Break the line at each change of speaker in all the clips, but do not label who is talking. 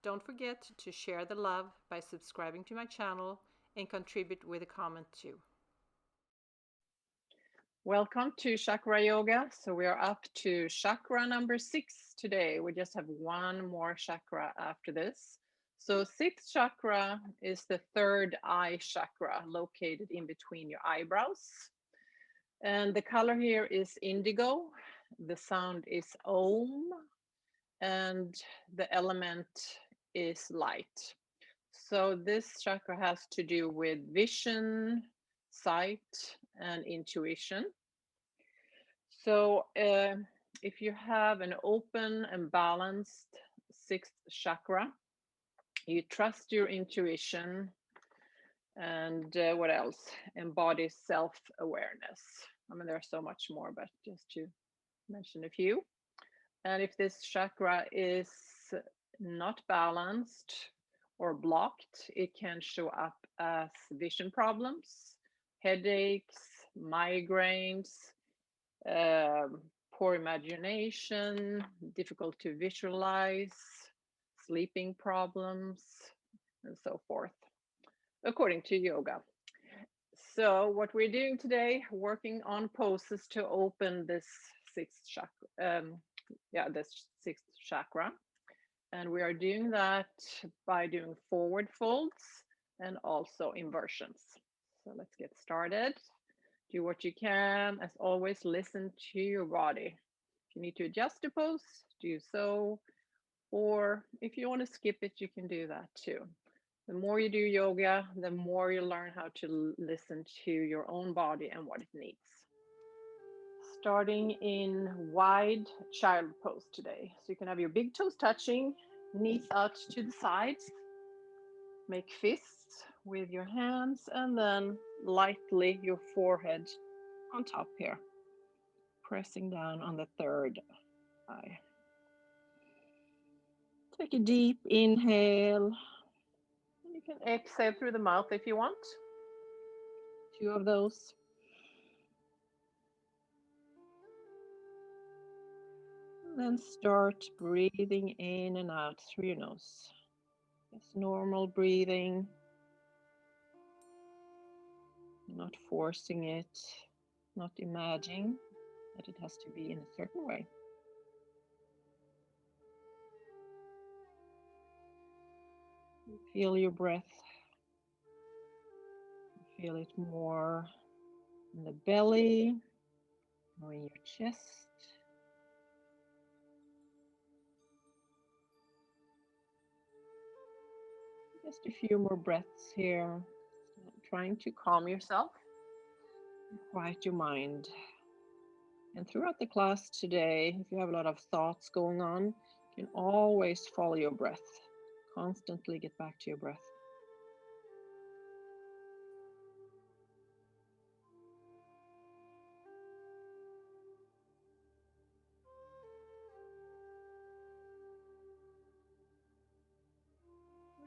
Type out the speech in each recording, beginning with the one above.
Don't forget to share the love by subscribing to my channel and contribute with a comment too. Welcome to Chakra Yoga. So we are up to chakra number 6 today. We just have one more chakra after this. So 6th chakra is the third eye chakra, located in between your eyebrows. And the color here is indigo. The sound is Om, and the element is light. So this chakra has to do with vision, sight, and intuition. So if you have an open and balanced 6th chakra, you trust your intuition, and what else? Embody self-awareness. I mean, there's so much more, but just to mention a few. And if this chakra is not balanced or blocked, it can show up as vision problems, headaches, migraines, poor imagination, difficult to visualize, sleeping problems, and so forth, according to yoga. So what we're doing today, working on poses to open this 6th chakra, this 6th chakra. And we are doing that by doing forward folds and also inversions. So let's get started. Do what you can. As always, listen to your body. If you need to adjust a pose, do so. Or if you want to skip it, you can do that too. The more you do yoga, the more you learn how to listen to your own body and what it needs. Starting in wide child pose today. So you can have your big toes touching, knees out to the sides. Make fists with your hands, and then lightly your forehead on top here, pressing down on the third eye. Take a deep inhale. You can exhale through the mouth if you want. 2 of those. And then start breathing in and out through your nose. Just normal breathing. Not forcing it, not imagining that it has to be in a certain way. Feel your breath. Feel it more in the belly or in your chest. Just a few more breaths here. Trying to calm yourself, quiet your mind. And throughout the class today, if you have a lot of thoughts going on, you can always follow your breath. Constantly get back to your breath.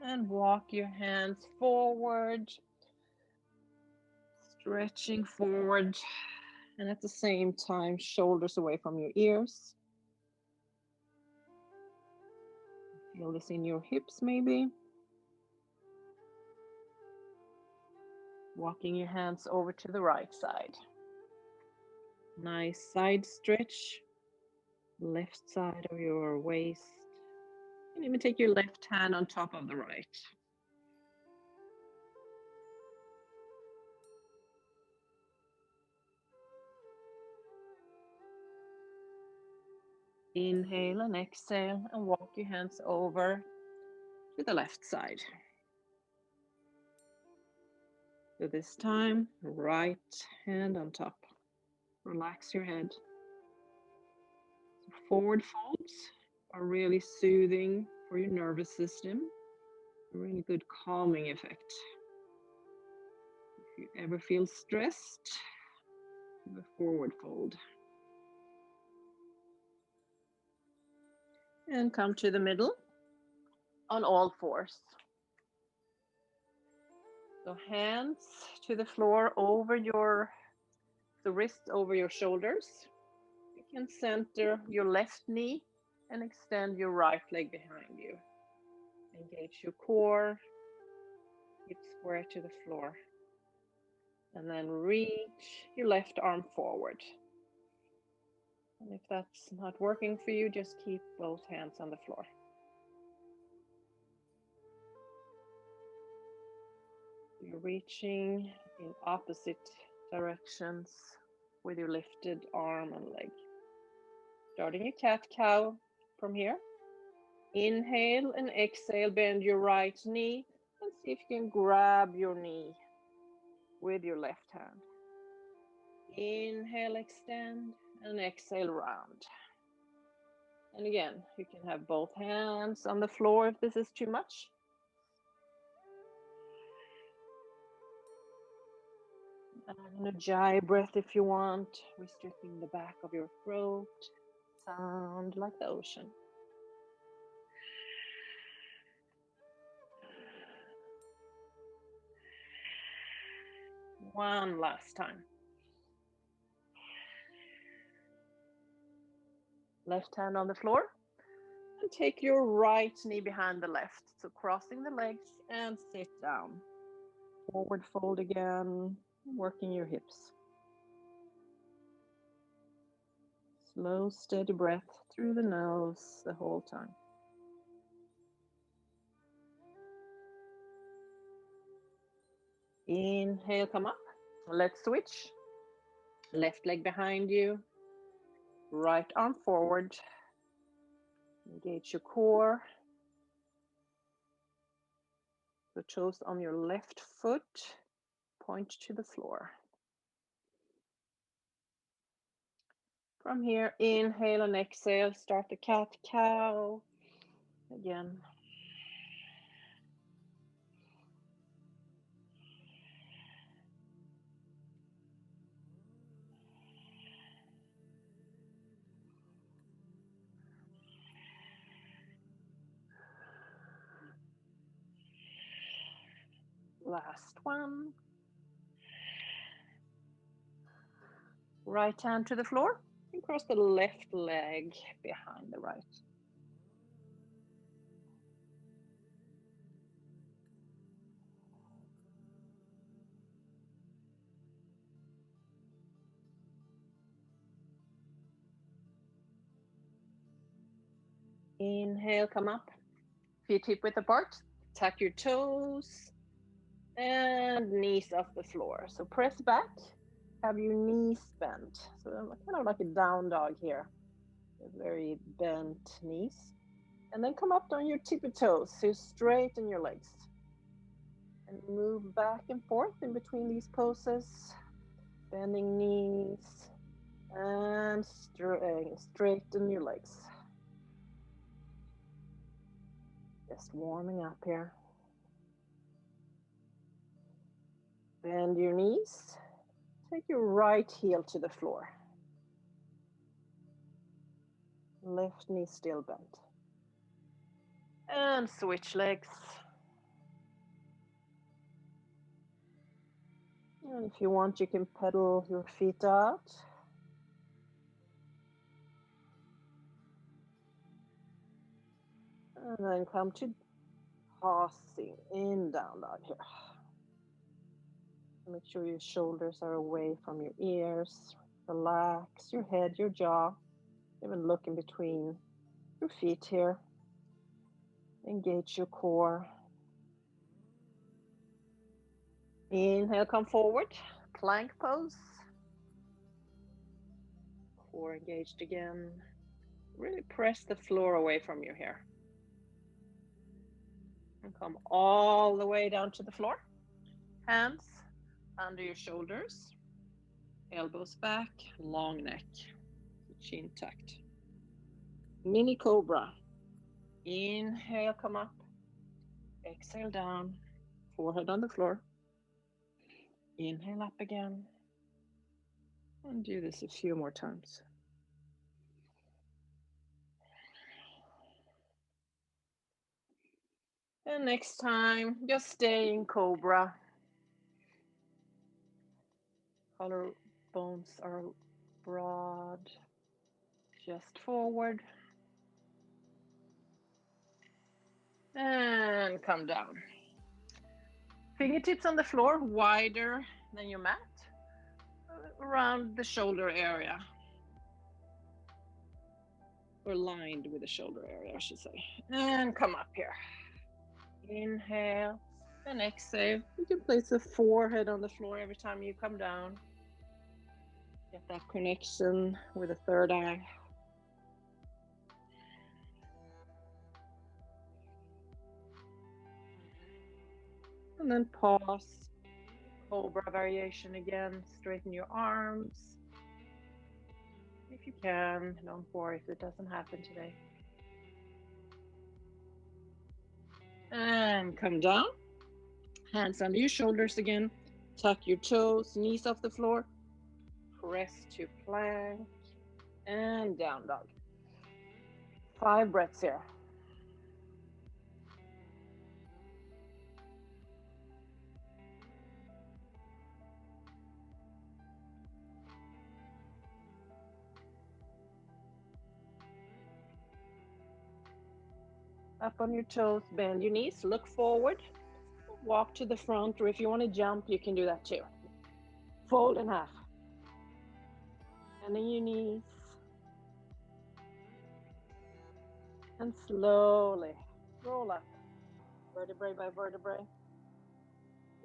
And walk your hands forward, stretching forward, and at the same time, shoulders away from your ears. Feel this in your hips maybe. Walking your hands over to the right side. Nice side stretch. Left side of your waist. And even take your left hand on top of the right. Inhale and exhale, and walk your hands over to the left side. So this time, right hand on top. Relax your head. Forward folds are really soothing for your nervous system. A really good calming effect. If you ever feel stressed, do a forward fold. And come to the middle on all fours. So hands to the floor over the wrists over your shoulders. You can center your left knee and extend your right leg behind you. Engage your core, hip square to the floor. And then reach your left arm forward. And if that's not working for you, just keep both hands on the floor. You're reaching in opposite directions with your lifted arm and leg. Starting your cat-cow from here. Inhale and exhale, bend your right knee and see if you can grab your knee with your left hand. Inhale, extend, and exhale, round. And again, you can have both hands on the floor if this is too much. And a jai breath if you want, restricting the back of your throat. Sound like the ocean. One last time. Left hand on the floor. And take your right knee behind the left. So crossing the legs and sit down. Forward fold again, working your hips. Slow, steady breath through the nose the whole time. Inhale, come up. Let's switch. Left leg behind you. Right arm forward. Engage your core. The toes on your left foot. Point to the floor. From here, inhale and exhale. Start the cat-cow. Again. Last one. Right hand to the floor and cross the left leg behind the right. Inhale, come up. Feet hip width apart. Tuck your toes and knees off the floor. So press back. Have your knees bent. So kind of like a down dog here. Very bent knees. And then come up on your tippy toes. So straighten your legs. And move back and forth in between these poses. Bending knees. And straighten your legs. Just warming up here. Bend your knees. Take your right heel to the floor. Left knee still bent. And switch legs. And if you want, you can pedal your feet out. And then come to tossing in down dog here. Make sure your shoulders are away from your ears. Relax your head, your jaw. Even look in between your feet here. Engage your core. Inhale, come forward. Plank pose. Core engaged again. Really press the floor away from you here. And come all the way down to the floor. Hands under your shoulders. Elbows back, long neck. Chin tucked. Mini cobra. Inhale, come up. Exhale down. Forehead on the floor. Inhale up again. And do this a few more times. And next time, just stay in cobra. Collarbones are broad. Chest forward. And come down. Fingertips on the floor, wider than your mat, around the shoulder area. Or lined with the shoulder area, I should say. And come up here. Inhale and exhale. You can place the forehead on the floor every time you come down. Get that connection with the third eye. And then pause. Cobra variation again. Straighten your arms. If you can, don't worry if it doesn't happen today. And come down. Hands under your shoulders again. Tuck your toes, knees off the floor. Press to plank. And down dog. 5 breaths here. Up on your toes, bend your knees, look forward, walk to the front, or if you want to jump, you can do that too. Fold in half. Bending your knees. And slowly roll up, vertebrae by vertebrae.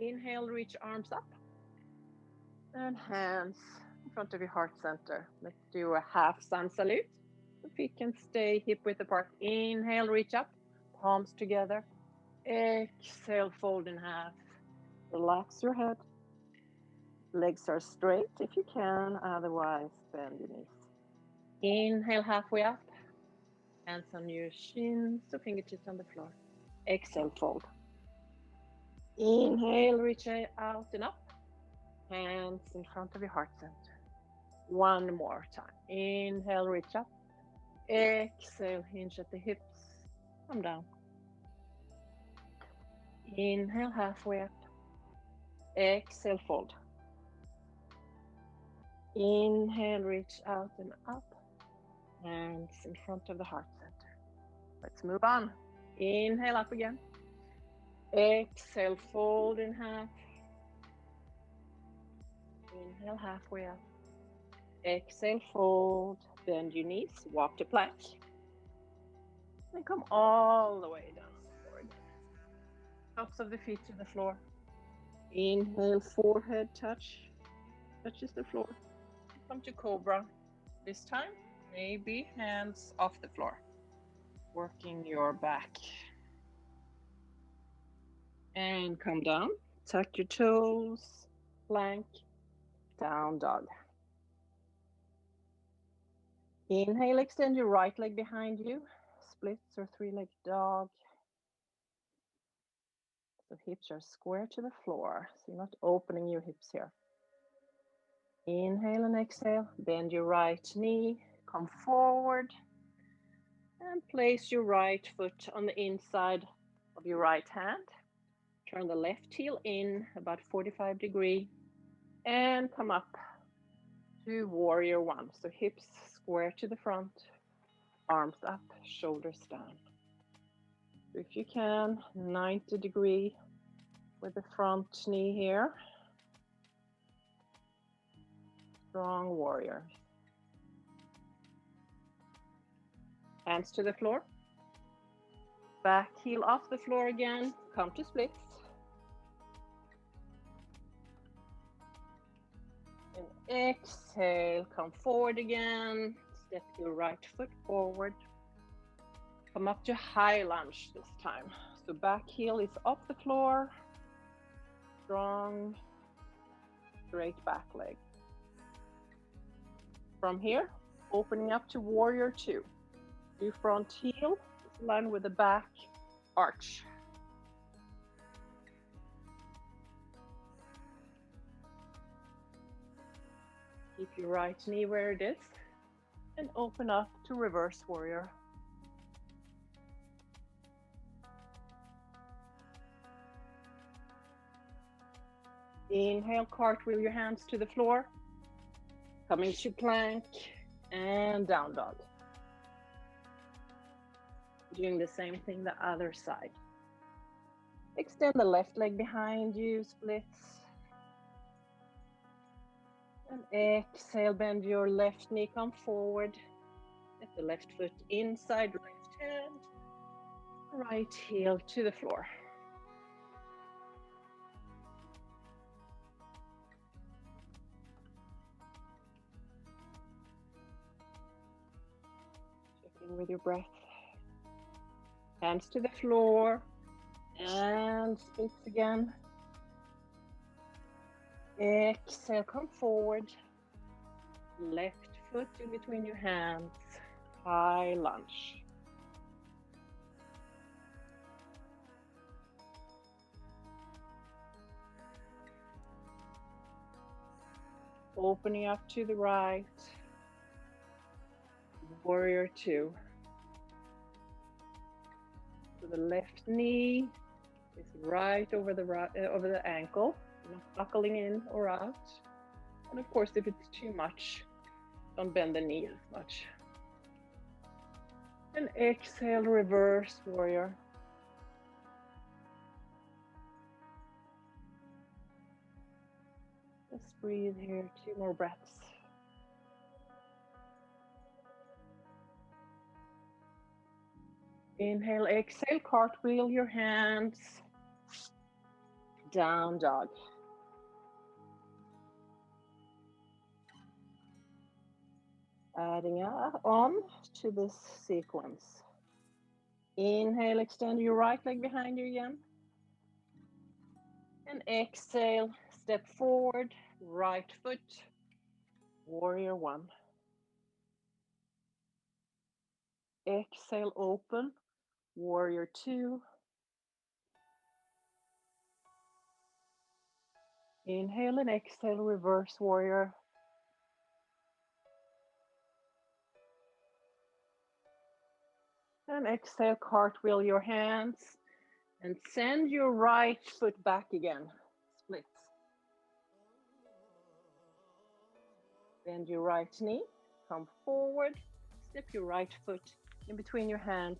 Inhale, reach arms up. And hands in front of your heart center. Let's do a half sun salute. The feet can stay hip width apart. Inhale, reach up, palms together. Exhale, fold in half. Relax your head. Legs are straight if you can, otherwise bend your knees. Inhale, halfway up. Hands on your shins, so fingertips on the floor. Exhale, fold. Inhale, reach out and up. Hands in front of your heart center. One more time. Inhale, reach up. Exhale, hinge at the hips. Come down. Inhale, halfway up. Exhale, fold. Inhale, reach out and up. Hands in front of the heart center. Let's move on. Inhale, up again. Exhale, fold in half. Inhale, halfway up. Exhale, fold. Bend your knees, walk to plank. And come all the way down on the floor again. Tops of the feet to the floor. Inhale, forehead touches the floor. Come to cobra. This time, maybe hands off the floor. Working your back. And come down. Tuck your toes. Plank. Down dog. Inhale, extend your right leg behind you. Splits or 3-legged dog. So hips are square to the floor. So you're not opening your hips here. Inhale and exhale. Bend your right knee. Come forward. And place your right foot on the inside of your right hand. Turn the left heel in about 45 degrees. And come up to warrior one. So hips square to the front. Arms up, shoulders down. If you can, 90 degrees with the front knee here. Strong warrior. Hands to the floor. Back heel off the floor again. Come to splits. And exhale, come forward again. Step your right foot forward. Come up to high lunge this time. So back heel is off the floor. Strong, straight back leg. From here, opening up to warrior two. Your front heel is aligned with the back arch. Keep your right knee where it is and open up to reverse warrior. Inhale, cartwheel your hands to the floor. Coming to plank and down dog. Doing the same thing the other side. Extend the left leg behind you, splits. And exhale, bend your left knee, come forward. Get the left foot inside, left hand, right heel to the floor. Check in with your breath. Hands to the floor and splits again. Exhale, come forward. Left foot in between your hands, high lunge. Opening up to the right, warrior two. So the left knee is right over the ankle, not buckling in or out. And of course, if it's too much, don't bend the knee as much. And exhale, reverse warrior. Just breathe here, 2 more breaths. Inhale, exhale, cartwheel your hands. Down dog. Adding on to this sequence. Inhale, extend your right leg behind you again. And exhale, step forward, right foot, warrior one. Exhale, open, warrior two. Inhale and exhale, reverse warrior. And exhale, cartwheel your hands and send your right foot back again. Splits. Bend your right knee, come forward, step your right foot in between your hands,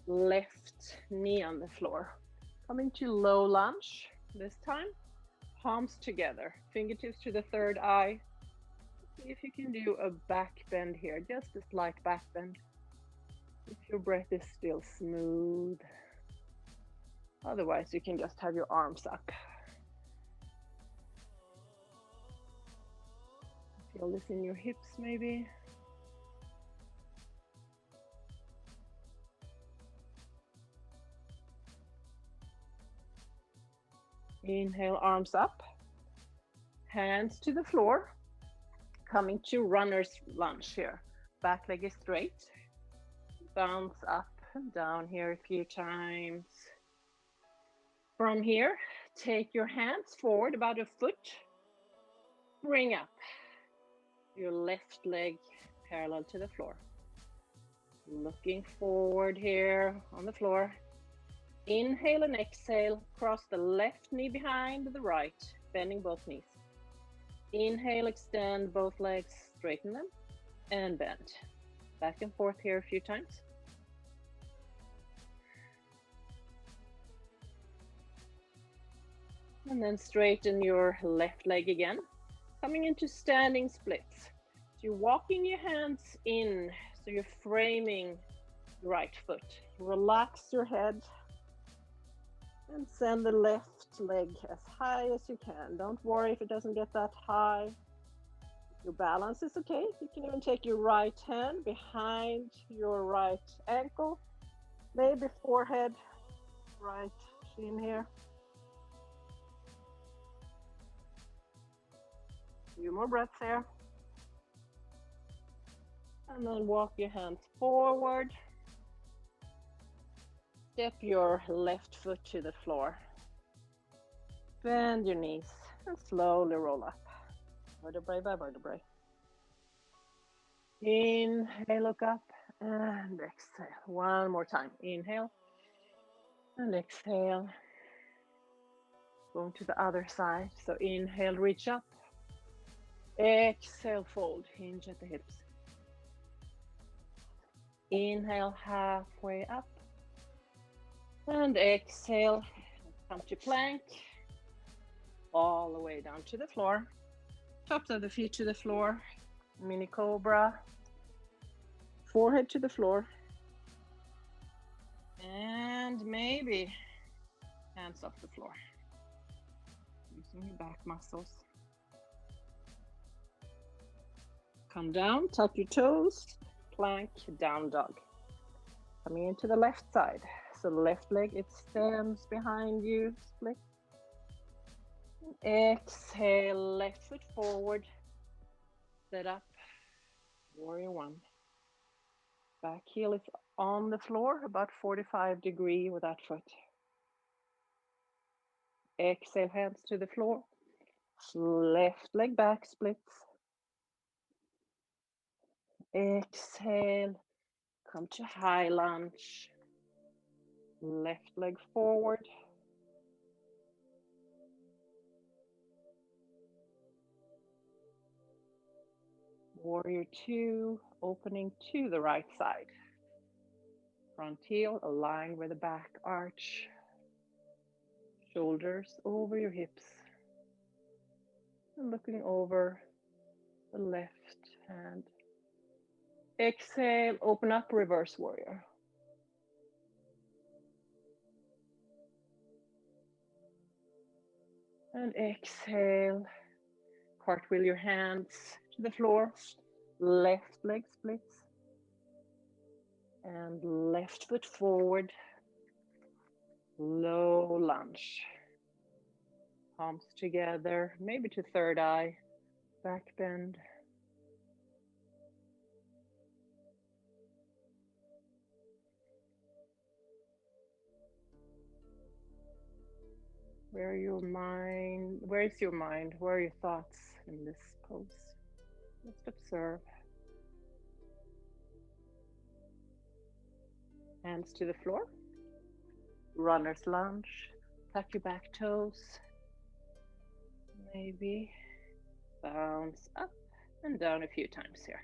left knee on the floor. Coming to low lunge this time, palms together, fingertips to the third eye. See if you can do a back bend here, just a slight back bend. If your breath is still smooth. Otherwise, you can just have your arms up. Feel this in your hips maybe. Inhale, arms up, hands to the floor. Coming to runner's lunge here. Back leg is straight. Bounce up and down here a few times. From here, take your hands forward about a foot. Bring up your left leg parallel to the floor. Looking forward here on the floor. Inhale and exhale, cross the left knee behind the right, bending both knees. Inhale, extend both legs, straighten them, and bend. Back and forth here a few times. And then straighten your left leg again, coming into standing splits. So you're walking your hands in, so you're framing the right foot. Relax your head and send the left leg as high as you can. Don't worry if it doesn't get that high. Your balance is okay. You can even take your right hand behind your right ankle, maybe forehead, right shin here. A few more breaths here. And then walk your hands forward. Step your left foot to the floor. Bend your knees and slowly roll up. Vertebrae by vertebrae. Inhale, look up and exhale. One more time. Inhale and exhale. Going to the other side. So inhale, reach up. Exhale, fold. Hinge at the hips. Inhale, halfway up. And exhale, Come to plank, all the way down to the floor. Tops of the feet to the floor. Mini cobra. Forehead to the floor. And maybe hands off the floor. Using your back muscles. Come down, tuck your toes, plank, down dog. Coming into the left side. So the left leg, it stands behind you, split. Exhale, left foot forward. Sit up, warrior one. Back heel is on the floor, about 45 degrees with that foot. Exhale, hands to the floor. Left leg back splits. Exhale, come to high lunge. Left leg forward. Warrior two, opening to the right side. Front heel aligned with the back arch. Shoulders over your hips. And looking over the left hand. Exhale, open up, reverse warrior. And exhale, cartwheel your hands to the floor. Left leg splits. And left foot forward. Low lunge. Palms together, maybe to third eye. Back bend. Where is your mind? Where are your thoughts in this pose? Just observe. Hands to the floor. Runner's lunge. Tuck your back toes. Maybe bounce up and down a few times here.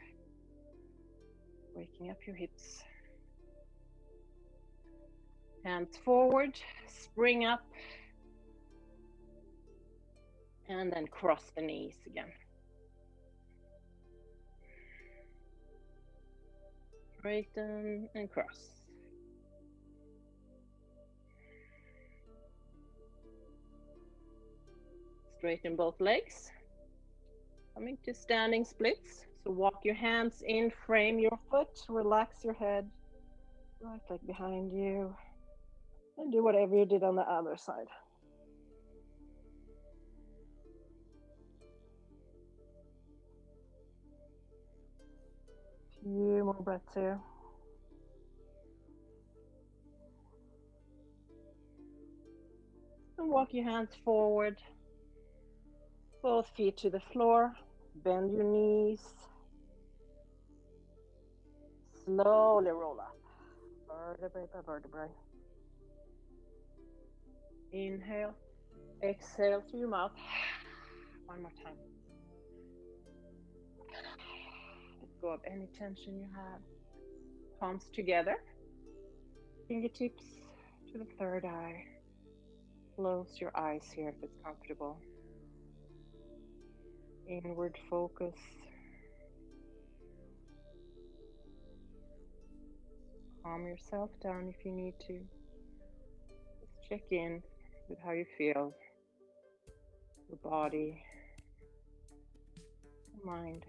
Waking up your hips. Hands forward, spring up. And then cross the knees again. Straighten and cross. Straighten both legs. Coming to standing splits. So walk your hands in, frame your foot, relax your head. Right leg behind you. And do whatever you did on the other side. Few more breaths here. And walk your hands forward. Both feet to the floor. Bend your knees. Slowly roll up. Vertebrae by vertebrae. Inhale. Exhale through your mouth. One more time. Let go of any tension you have. Palms together. Fingertips to the third eye. Close your eyes here if it's comfortable. Inward focus. Calm yourself down if you need to. Just check in with how you feel. Your body, your mind.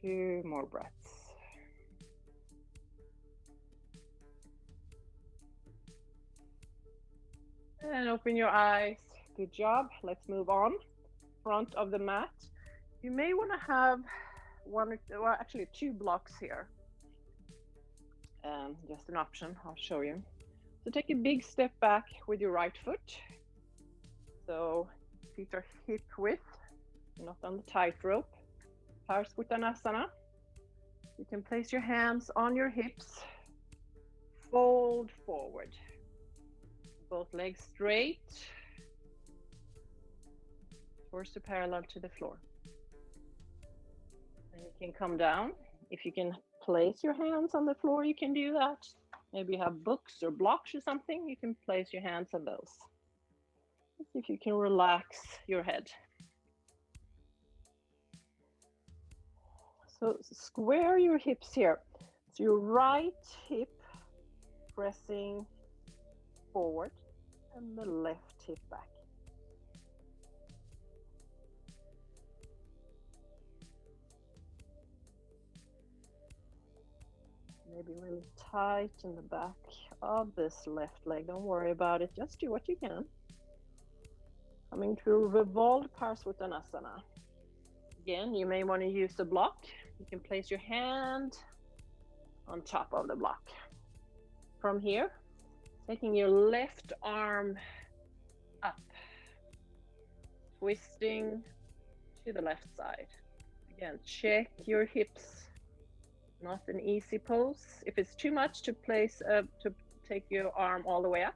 Two more breaths. And open your eyes. Good job. Let's move on. Front of the mat. You may want to have actually two blocks here. Just an option, I'll show you. So take a big step back with your right foot. So feet are hip width, not on the tightrope. Parskuttanasana. You can place your hands on your hips. Fold forward. Both legs straight. Torso parallel to the floor. And you can come down. If you can place your hands on the floor, you can do that. Maybe you have books or blocks or something, you can place your hands on those. Let's see if you can relax your head. So square your hips here. So your right hip pressing forward and the left hip back. Maybe really tight in the back of this left leg. Don't worry about it. Just do what you can. Coming to revolved Parsvottanasana. Again, you may want to use the block. You can place your hand on top of the block. From here, taking your left arm up, twisting to the left side. Again, check your hips. Not an easy pose. If it's too much to place to take your arm all the way up,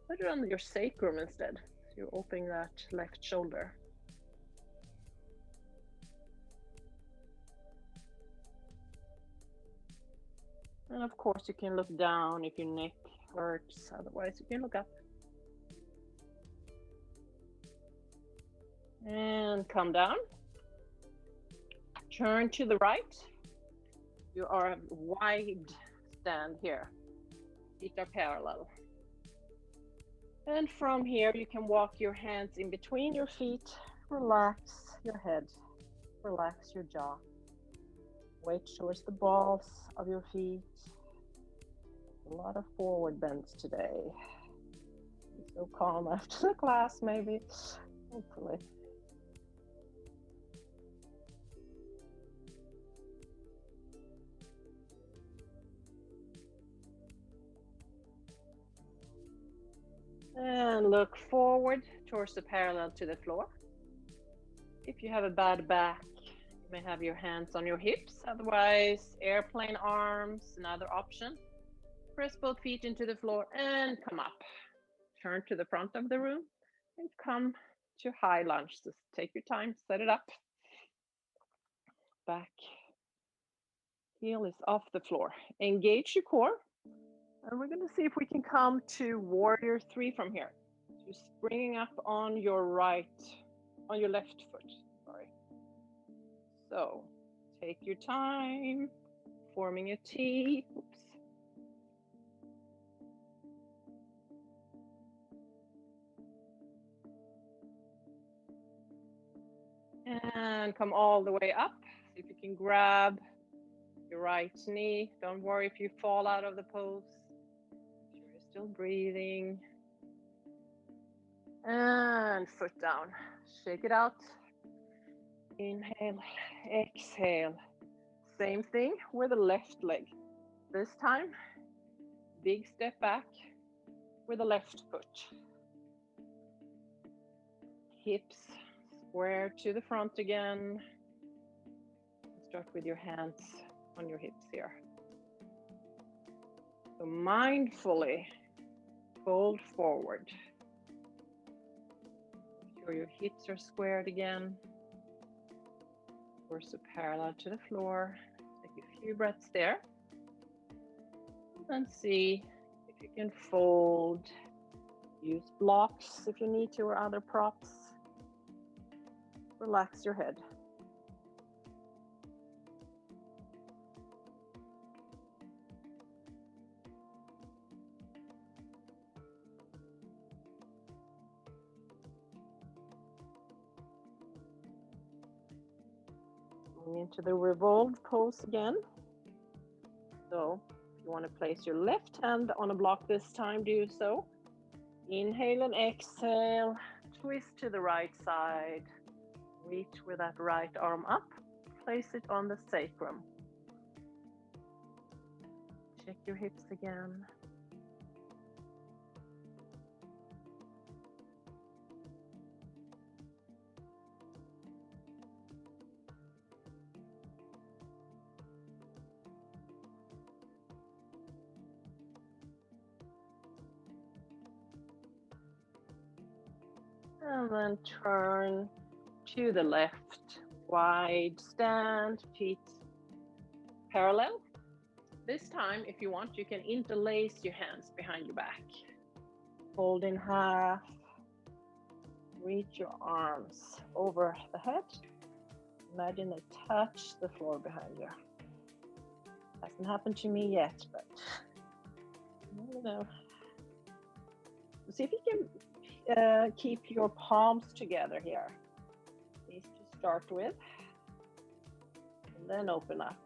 put it on your sacrum instead. So you're opening that left shoulder. And of course you can look down if your neck hurts, otherwise you can look up. And come down. Turn to the right. You are wide stand here. Feet are parallel. And from here, you can walk your hands in between your feet. Relax your head. Relax your jaw. Weight towards the balls of your feet. A lot of forward bends today. Be so calm after the class, maybe. Hopefully. And look forward towards the parallel to the floor. If you have a bad back, you may have your hands on your hips. Otherwise, airplane arms, another option. Press both feet into the floor and come up. Turn to the front of the room and come to high lunge. Just take your time, set it up. Back heel is off the floor. Engage your core. And we're going to see if we can come to warrior 3 from here. So springing up on your left foot, sorry. So take your time, forming a T. Oops. And come all the way up. See if you can grab your right knee. Don't worry if you fall out of the pose. Make sure you're still breathing. And foot down. Shake it out. Inhale, exhale. Same thing with the left leg. This time, big step back with the left foot. Hips square to the front again. Start with your hands on your hips here. So mindfully fold forward. Make sure your hips are squared again. Torso parallel to the floor. Take a few breaths there. And see if you can fold. Use blocks if you need to or other props. Relax your head. Going into the revolved pose again. So if you want to place your left hand on a block this time, do so. Inhale and exhale. Twist to the right side. Reach with that right arm up. Place it on the sacrum. Check your hips again. And then turn to the left. Wide stand, feet parallel. This time, if you want, you can interlace your hands behind your back. Fold in half. Reach your arms over the head. Imagine they touch the floor behind you. Hasn't happened to me yet, but I don't know. See if you can keep your palms together here. These to start with. And then open up.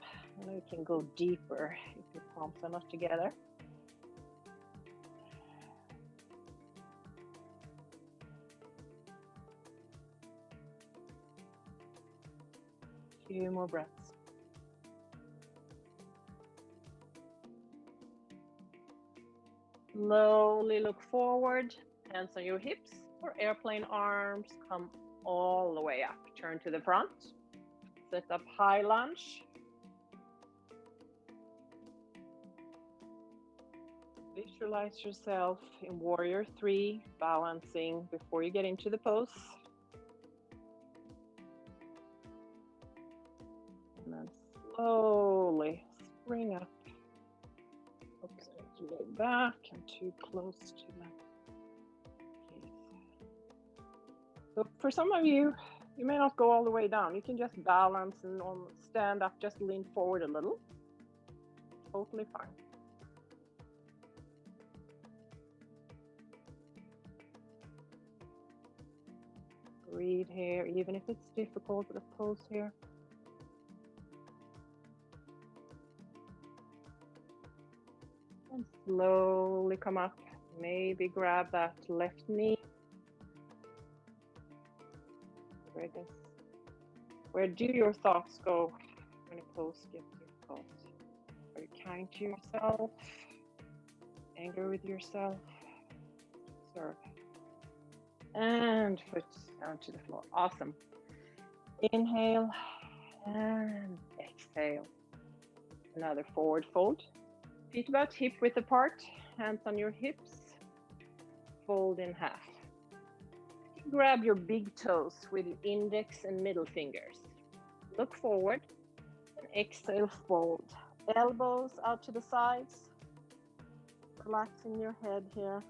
And you can go deeper if your palms are not together. Few more breaths. Slowly look forward, hands on your hips or airplane arms, come all the way up. Turn to the front, set up high lunge. Visualize yourself in warrior 3, balancing before you get into the pose. And then slowly spring up. Oops, I need to move back. I'm too close to the case. So for some of you, you may not go all the way down. You can just balance and stand up, just lean forward a little. Totally fine. Breathe here, even if it's difficult, the pose here. And slowly come up. Maybe grab that left knee. Where do your thoughts go when a pose gets difficult? Are you kind to yourself? Angry with yourself? Observe. And foot down to the floor. Awesome. Inhale and exhale. Another forward fold. Feet about hip width apart. Hands on your hips. Fold in half. Grab your big toes with your index and middle fingers. Look forward and exhale, fold. Elbows out to the sides. Relaxing your head here.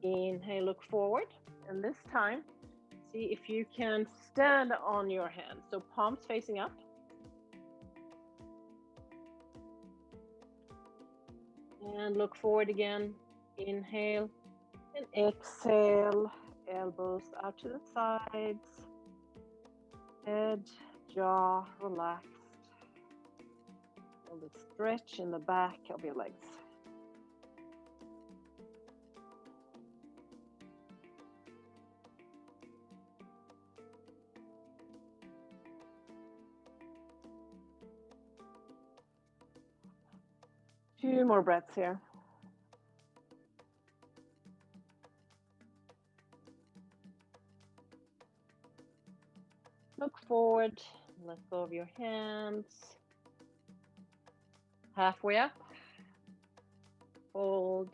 Inhale, look forward, and this time, see if you can stand on your hands. So palms facing up. And look forward again. Inhale and exhale. Elbows out to the sides. Head, jaw relaxed. Feel the stretch in the back of your legs. Few more breaths here. Look forward, let go of your hands. Halfway up, fold,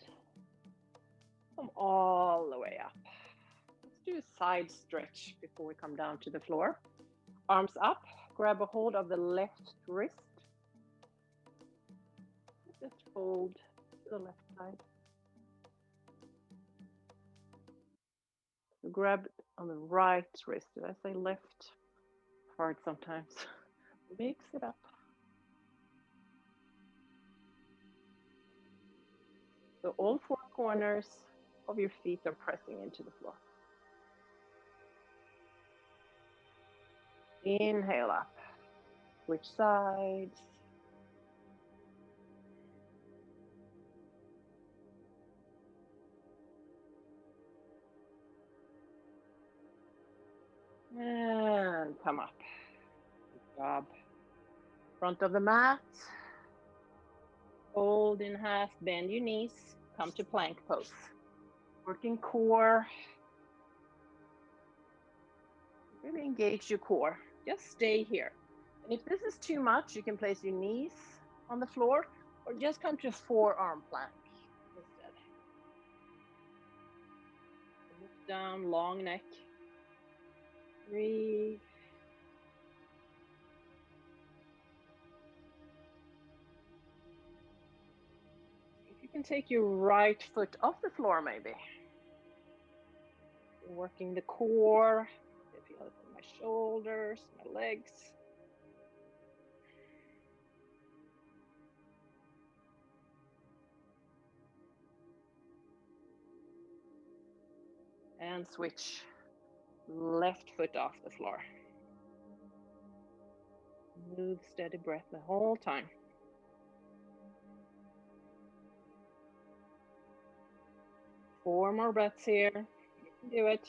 come all the way up. Let's do a side stretch before we come down to the floor. Arms up, grab a hold of the left wrist. Just fold to the left side. Grab on the right wrist. Did I say left? Hard sometimes. Mix it up. So all four corners of your feet are pressing into the floor. Inhale up. Switch sides. And come up. Good job. Front of the mat. Fold in half, bend your knees. Come to plank pose. Working core. Really engage your core. Just stay here. And if this is too much, you can place your knees on the floor or just come to a forearm plank instead. Look down, long neck. Breathe. If you can take your right foot off the floor, maybe. Working the core. I feel it in my shoulders, my legs. And switch left foot off the floor. Move steady breath the whole time. 4 more breaths here. You can do it.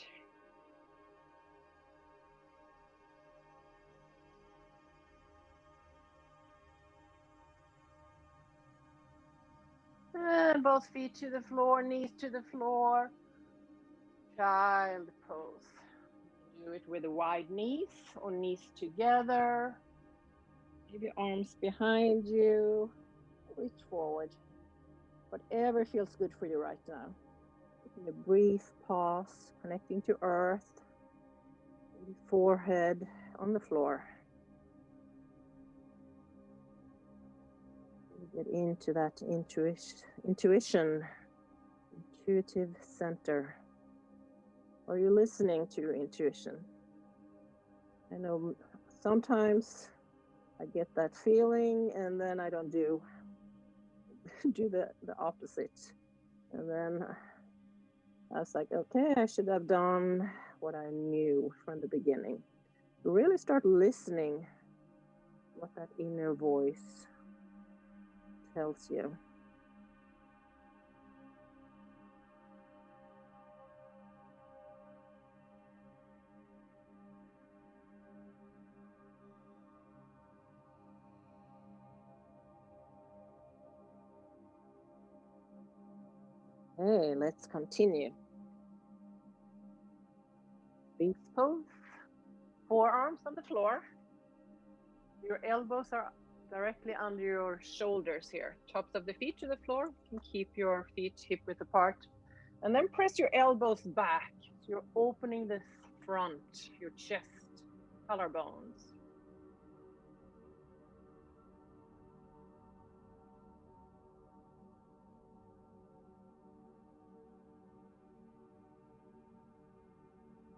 And both feet to the floor, knees to the floor. Child pose. Do it with the wide knees or knees together. Maybe arms behind you. Reach forward. Whatever feels good for you right now. Taking a brief pause, connecting to earth. Forehead on the floor. Get into that intuition, intuitive center. Are you listening to your intuition? I know sometimes I get that feeling and then I don't do the opposite. And then I was like, okay, I should have done what I knew from the beginning. Really start listening what that inner voice tells you. Okay, let's continue. Sphinx pose. Forearms on the floor. Your elbows are directly under your shoulders here. Tops of the feet to the floor. You can keep your feet hip width apart. And then press your elbows back. So you're opening this front, your chest, collarbones.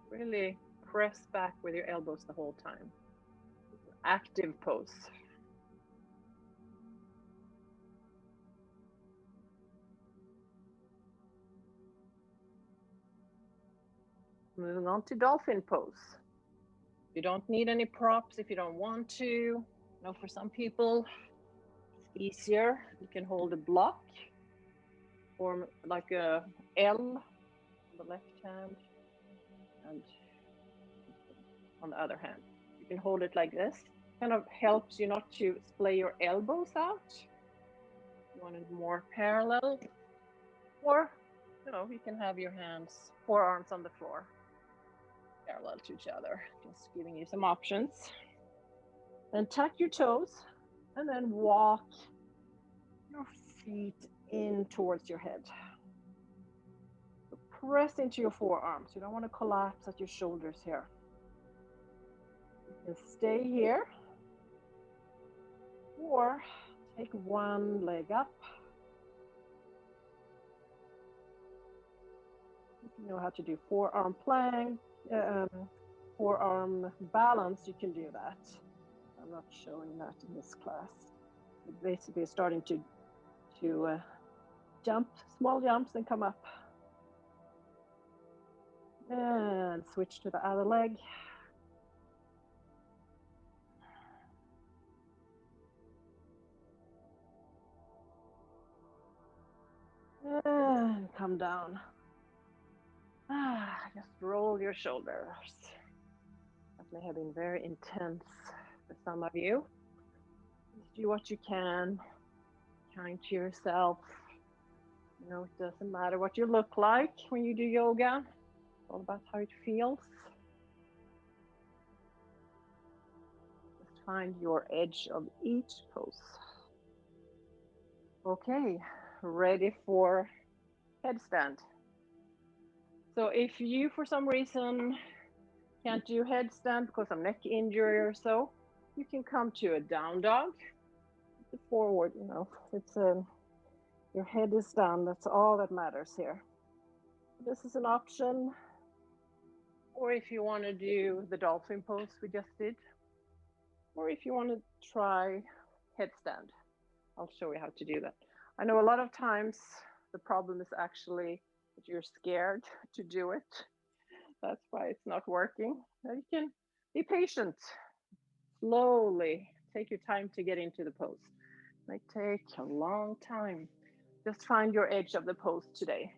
Really press back with your elbows the whole time. Active pose. Moving on to dolphin pose. You don't need any props if you don't want to. You know, for some people, it's easier. You can hold a block, form like a L on the left hand, and on the other hand. You can hold it like this. Kind of helps you not to splay your elbows out. You want it more parallel. Or, you know, you can have your hands, forearms on the floor, parallel to each other. Just giving you some options. Then tuck your toes and then walk your feet in towards your head. So press into your forearms. You don't want to collapse at your shoulders here. You can stay here or take one leg up. If you know how to do forearm plank, forearm balance, you can do that. I'm not showing that in this class. It basically is starting to jump, small jumps, and come up. And switch to the other leg. And come down. Just roll your shoulders. That may have been very intense for some of you. Just do what you can. Kind to yourself. You know, it doesn't matter what you look like when you do yoga. It's all about how it feels. Find your edge of each pose. Okay, ready for headstand. So if you, for some reason, can't do headstand because of neck injury or so, you can come to a down dog. The forward, you know, it's your head is down. That's all that matters here. This is an option. Or if you want to do the dolphin pose we just did, or if you want to try headstand, I'll show you how to do that. I know a lot of times the problem is actually that you're scared to do it. That's why it's not working. Now you can be patient. Slowly take your time to get into the pose. It might take a long time. Just find your edge of the pose today.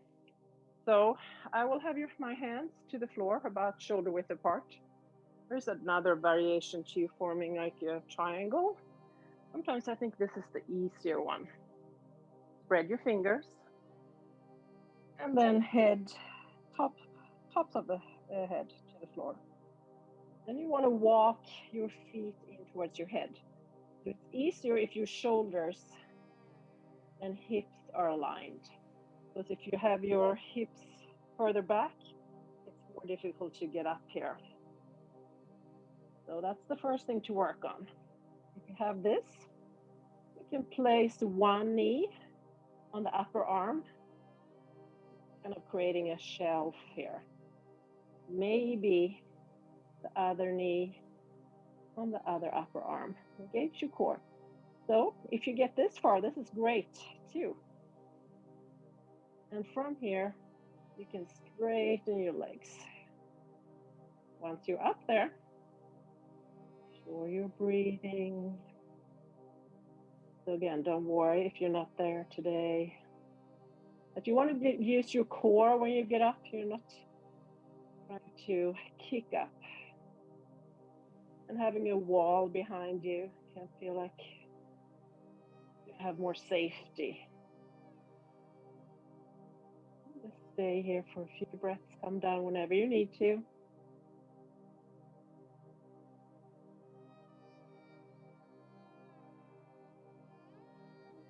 So I will have my hands to the floor about shoulder width apart. There's another variation too, forming like a triangle. Sometimes I think this is the easier one. Spread your fingers and then head tops of the head to the floor. Then you want to walk your feet in towards your head. So it's easier if your shoulders and hips are aligned. Because if you have your hips further back, it's more difficult to get up here. So that's the first thing to work on. If you have this, you can place one knee on the upper arm, kind of creating a shelf here. Maybe the other knee on the other upper arm. Engage your core. So if you get this far, this is great too. And from here, you can straighten your legs. Once you're up there, sure you're breathing. So again, don't worry if you're not there today. If you want to use your core when you get up, you're not trying to kick up. And having a wall behind you can feel like you have more safety. Just stay here for a few breaths. Come down whenever you need to.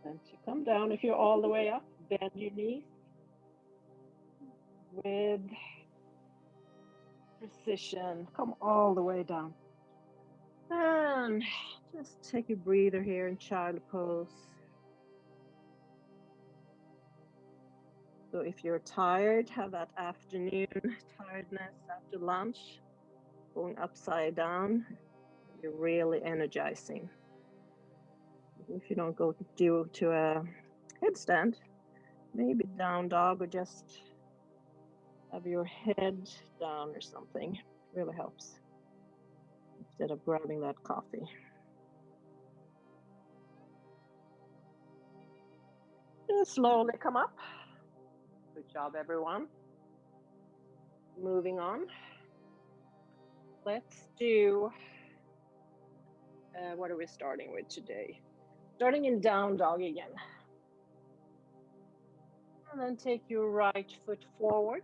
And to come down, if you're all the way up, bend your knees with precision. Come all the way down. And just take a breather here in child pose. So if you're tired, have that afternoon tiredness after lunch, going upside down, you're really energizing. If you don't go to a headstand, maybe down dog or just have your head down or something. It really helps instead of grabbing that coffee. Just slowly come up. Good job, everyone. Moving on. Let's do, what are we starting with today? Starting in down dog again. And then take your right foot forward,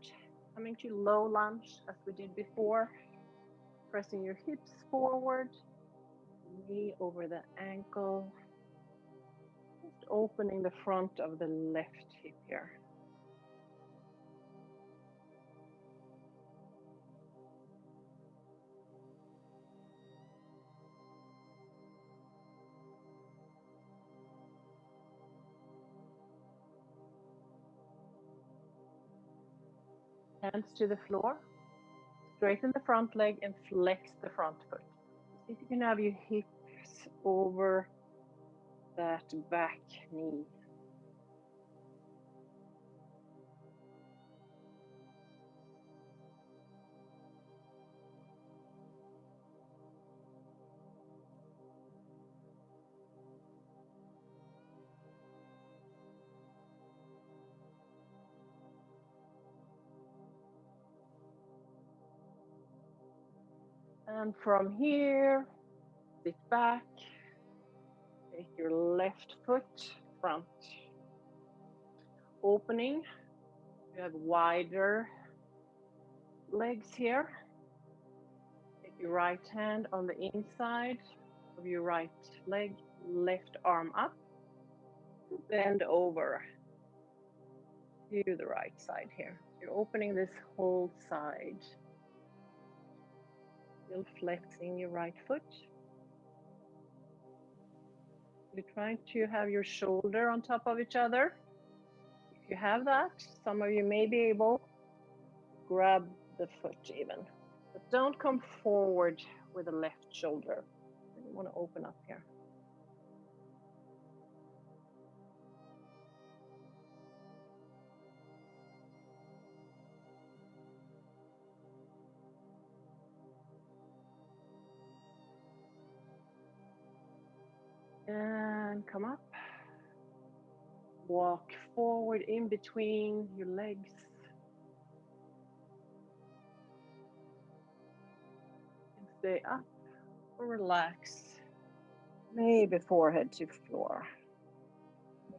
coming to low lunge as we did before. Pressing your hips forward, knee over the ankle. Just opening the front of the left hip here. Hands to the floor. Straighten the front leg and flex the front foot. See if you can have your hips over that back knee. And from here, sit back. Take your left foot front. Opening. You have wider legs here. Take your right hand on the inside. of your right leg, left arm up, bend over to the right side here. You're opening this whole side. Still flexing your right foot. You're trying to have your shoulder on top of each other. If you have that, some of you may be able to grab the foot even. But don't come forward with the left shoulder. You want to open up here. And come up. Walk forward in between your legs. And stay up or relax. Maybe forehead to floor.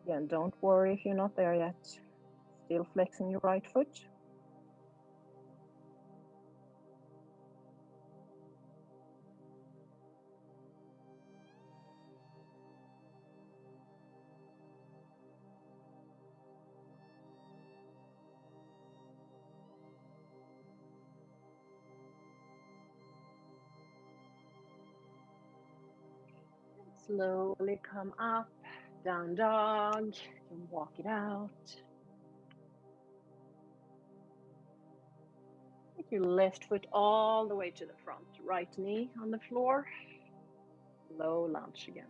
Again, don't worry if you're not there yet. Still flexing your right foot. Slowly come up, down dog, and walk it out. Take your left foot all the way to the front, right knee on the floor. Low lunge again.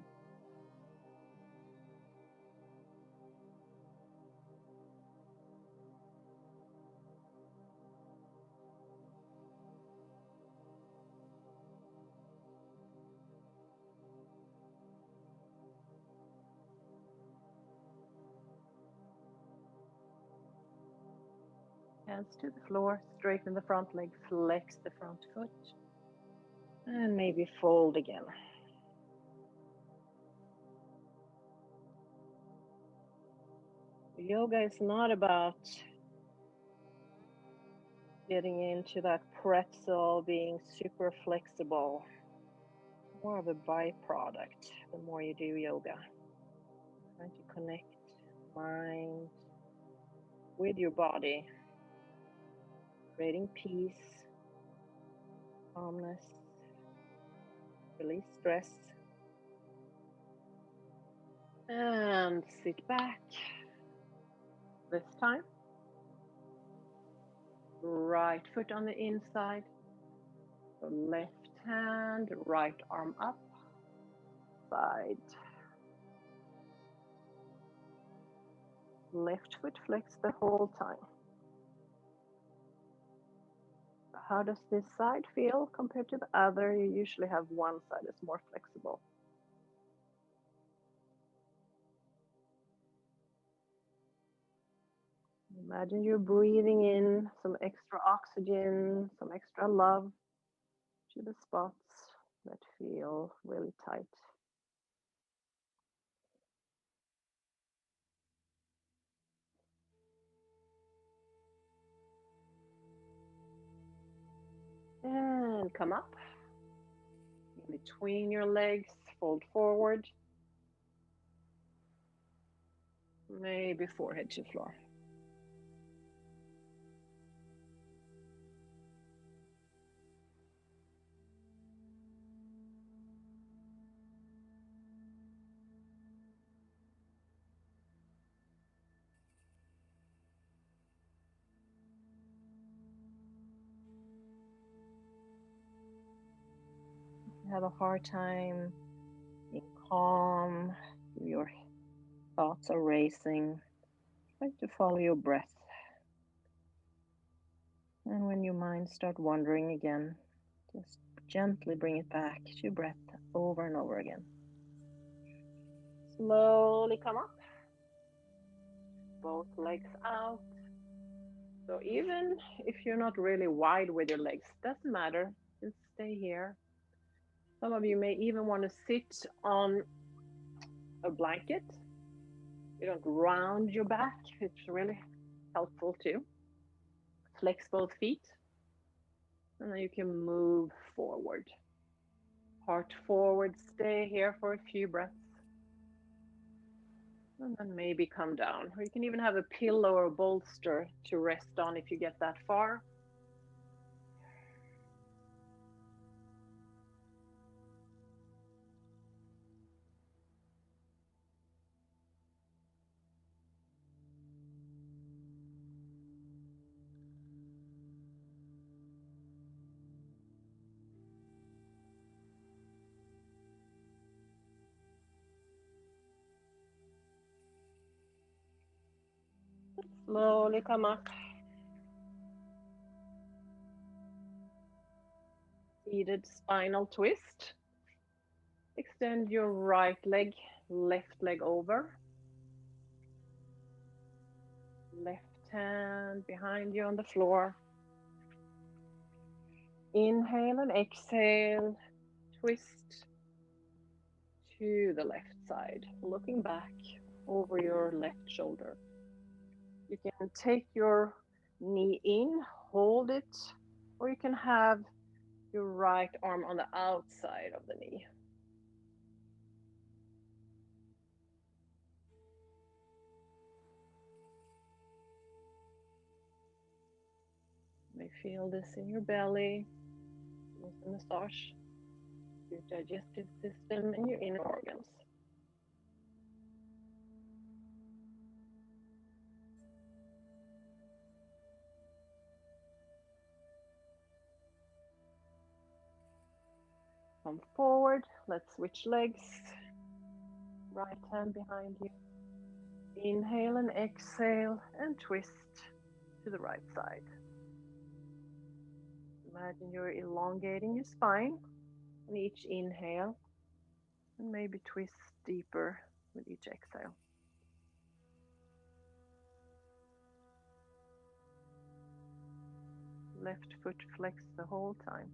Hands to the floor, straighten the front leg, flex the front foot, and maybe fold again. Yoga is not about getting into that pretzel, being super flexible. More of a byproduct the more you do yoga. Trying to connect mind with your body, creating peace, calmness, release stress. And sit back. This time, right foot on the inside, so left hand, right arm up, side. Left foot flex the whole time. How does this side feel compared to the other? You usually have one side that's more flexible. Imagine you're breathing in some extra oxygen, some extra love to the spots that feel really tight. And come up. In between your legs, fold forward. Maybe forehead to floor. You have a hard time being calm, your thoughts are racing. Try to follow your breath. And when your mind starts wandering again, just gently bring it back to your breath over and over again. Slowly come up. Both legs out. So even if you're not really wide with your legs, doesn't matter. Just stay here. Some of you may even want to sit on a blanket. You don't round your back. It's really helpful too. Flex both feet. And then you can move forward. Heart forward, stay here for a few breaths. And then maybe come down. Or you can even have a pillow or a bolster to rest on if you get that far. Slowly come up. Seated spinal twist. Extend your right leg, left leg over. Left hand behind you on the floor. Inhale and exhale. Twist to the left side, looking back over your left shoulder. You can take your knee in, hold it, or you can have your right arm on the outside of the knee. You may feel this in your belly, with the massage, your digestive system, and your inner organs. Come forward, let's switch legs. Right hand behind you. Inhale and exhale and twist to the right side. Imagine you're elongating your spine on each inhale and maybe twist deeper with each exhale. Left foot flexed the whole time.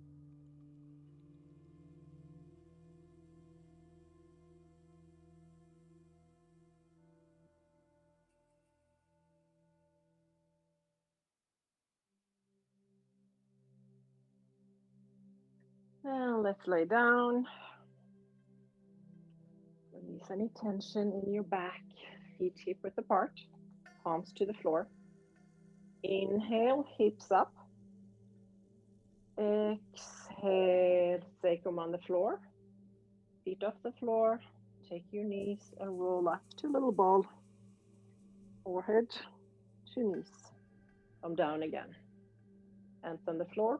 And let's lay down. Release any tension in your back. Feet hip width apart, palms to the floor. Inhale, hips up. Exhale, sacrum on the floor. Feet off the floor. Take your knees and roll up to a little ball. Forehead to knees. Come down again. Hands on the floor.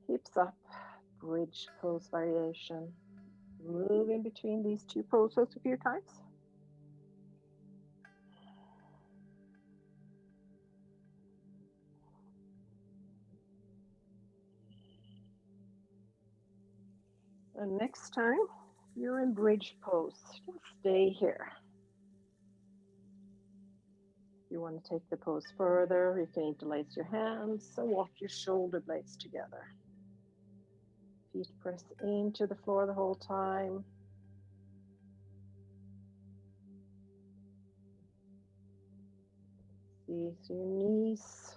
Hips up. Bridge pose variation. Move in between these two poses a few times. And next time you're in bridge pose, just stay here. If you want to take the pose further, you can interlace your hands and walk your shoulder blades together. Feet press into the floor the whole time. See your knees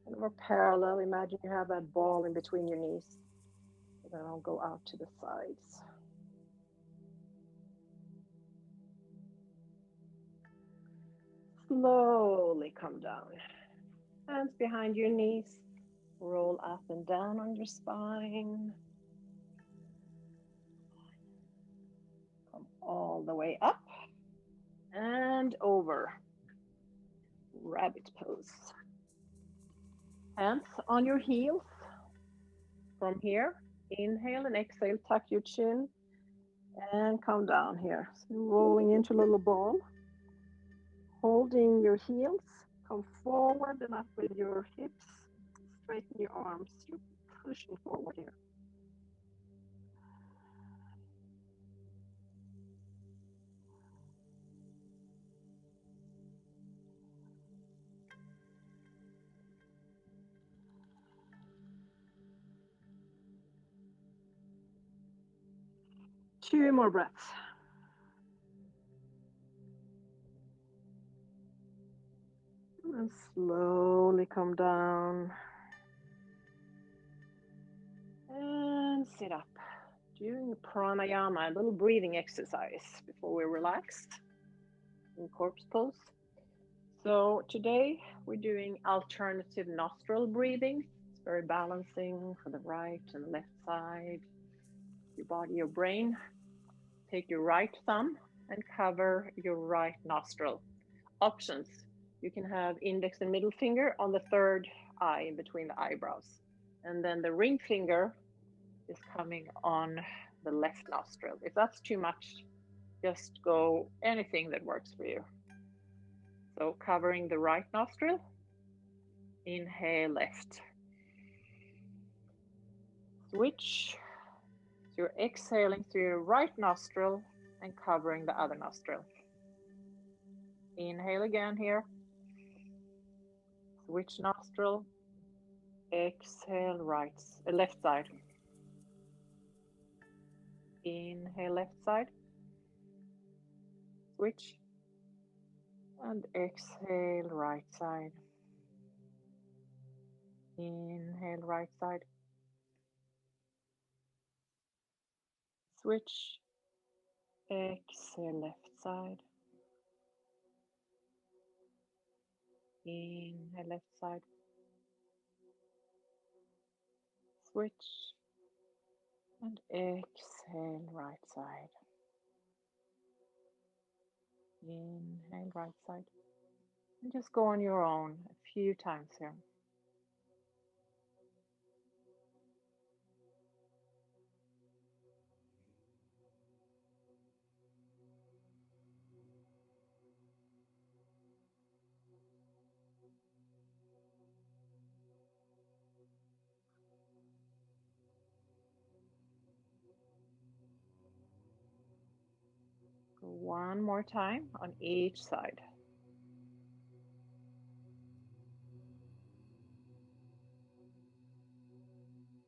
and more parallel. Imagine you have that ball in between your knees. And then I'll go out to the sides. Slowly come down. Hands behind your knees. Roll up and down on your spine. Come all the way up and over. Rabbit pose. Hands on your heels. From here, inhale and exhale, tuck your chin and come down here. So rolling into a little ball. Holding your heels, come forward and up with your hips. Straighten your arms. You're pushing forward here. Two more breaths. And slowly come down. And sit up. doing pranayama, a little breathing exercise before we relax in corpse pose. So today we're doing alternative nostril breathing. It's very balancing for the right and left side, your body, your brain. Take your right thumb and cover your right nostril. Options. You can have index and middle finger on the third eye in between the eyebrows. And then the ring finger is coming on the left nostril. If that's too much, just go anything that works for you. So covering the right nostril, inhale left. Switch. So you're exhaling through your right nostril and covering the other nostril. Inhale again here. Switch nostril. Exhale left side. Inhale left side. Switch. And exhale right side. Inhale right side. Switch. Exhale left side. Inhale left side. Switch. And exhale right side. Inhale right side. And just go on your own a few times here. One more time on each side.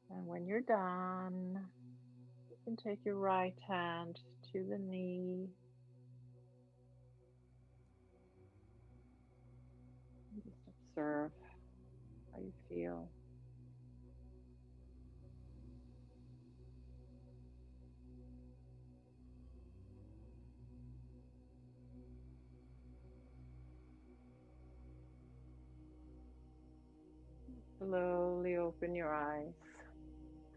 And when you're done, you can take your right hand to the knee. And just observe how you feel. Slowly open your eyes.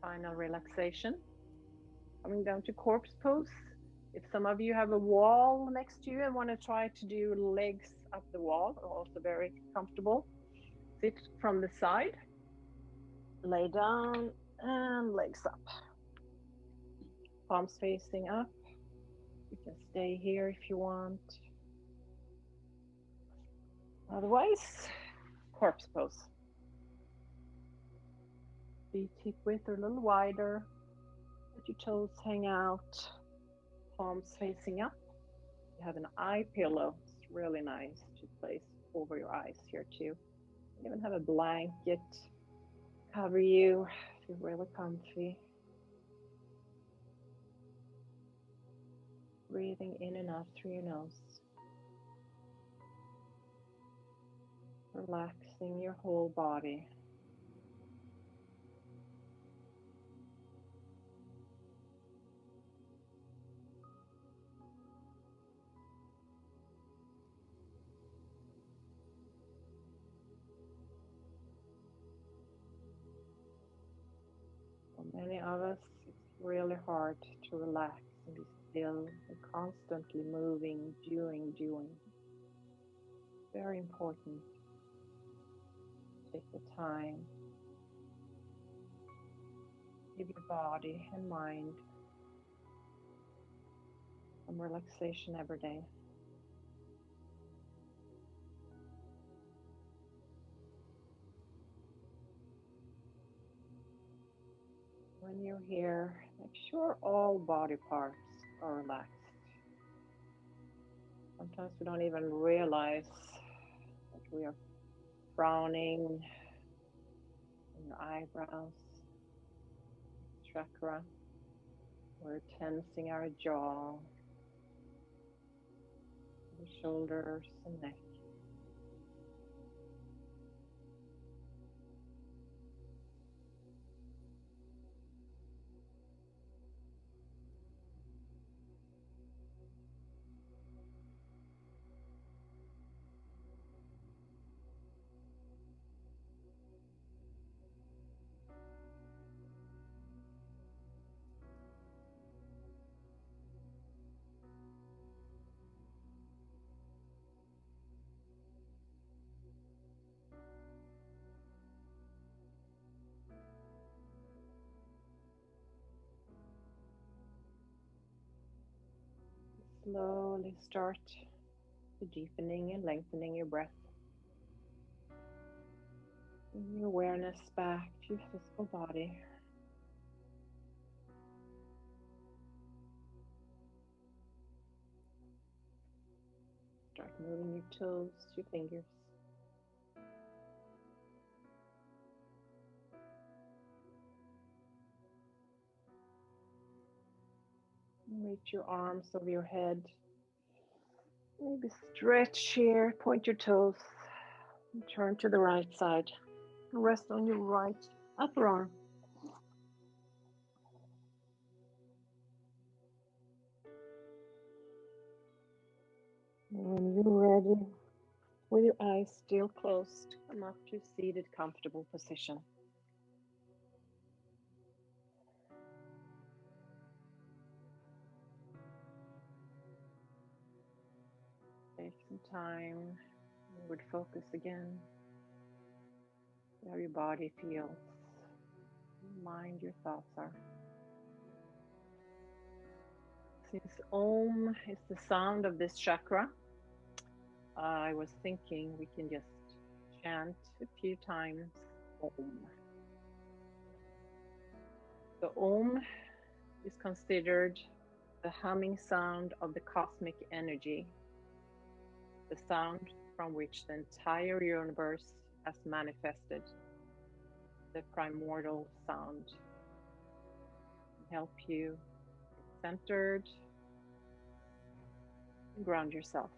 Final relaxation. Coming down to corpse pose. If some of you have a wall next to you and want to try to do legs up the wall, also very comfortable. Sit from the side. Lay down and legs up. Palms facing up. You can stay here if you want. Otherwise, corpse pose. Feet hip width or a little wider. Let your toes hang out. Palms facing up. You have an eye pillow. It's really nice to place over your eyes here too. You even have a blanket cover you if you're really comfy. Breathing in and out through your nose. Relaxing your whole body. For many of us, it's really hard to relax and be still and constantly moving, doing. Very important. Take the time. Give your body and mind some relaxation every day. When you're here, make sure all body parts are relaxed. Sometimes we don't even realize that we are frowning in your eyebrows, chakra. We're tensing our jaw, the shoulders and neck. slowly start to deepening and lengthening your breath. Bring your awareness back to your physical body. Start moving your toes, your fingers. Reach your arms over your head. Maybe stretch here, point your toes, and turn to the right side. Rest on your right upper arm. And when you're ready, with your eyes still closed, come up to seated, comfortable position. Take some time. You would focus again how your body feels, your mind, your thoughts are. Since Om is the sound of this chakra, I was thinking we can just chant a few times Om. The Om is considered the humming sound of the cosmic energy, the sound from which the entire universe has manifested, the primordial sound. Help you get centered and ground yourself.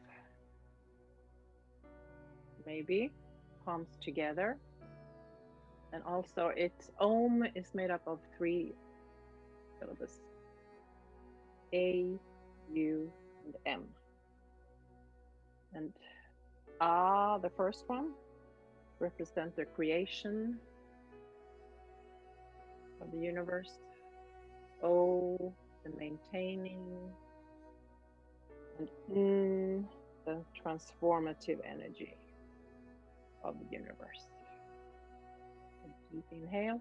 Maybe palms together. And also its Om is made up of 3 syllables. A, U, and M. And A, the first one, represents the creation of the universe. O, the maintaining. And N, the transformative energy of the universe. A deep inhale.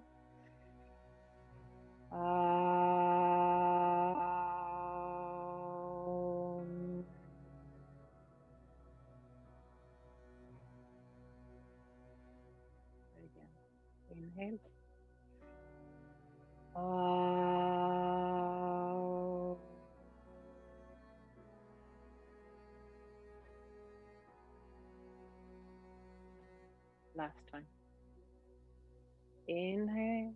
Again, inhale. Last time. Inhale.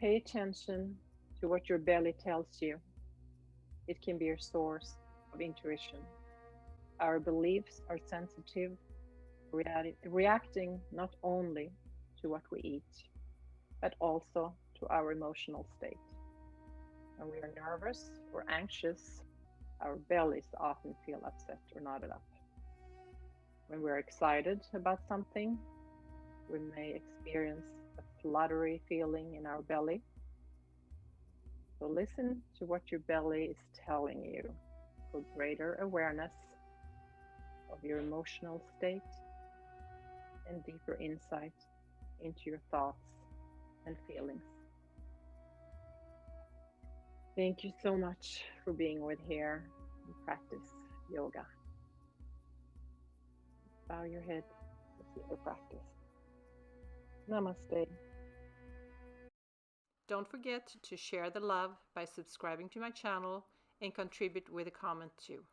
Pay attention to what your belly tells you. It can be your source of intuition. Our beliefs are sensitive, reacting not only to what we eat, but also to our emotional state. When we are nervous or anxious, our bellies often feel upset or knotted up. When we're excited about something, we may experience a fluttery feeling in our belly. So listen to what your belly is telling you for greater awareness of your emotional state and deeper insight into your thoughts and feelings. Thank you so much for being with here and practice yoga. Bow your head as you practice. Namaste. Don't forget to share the love by subscribing to my channel and contribute with a comment too.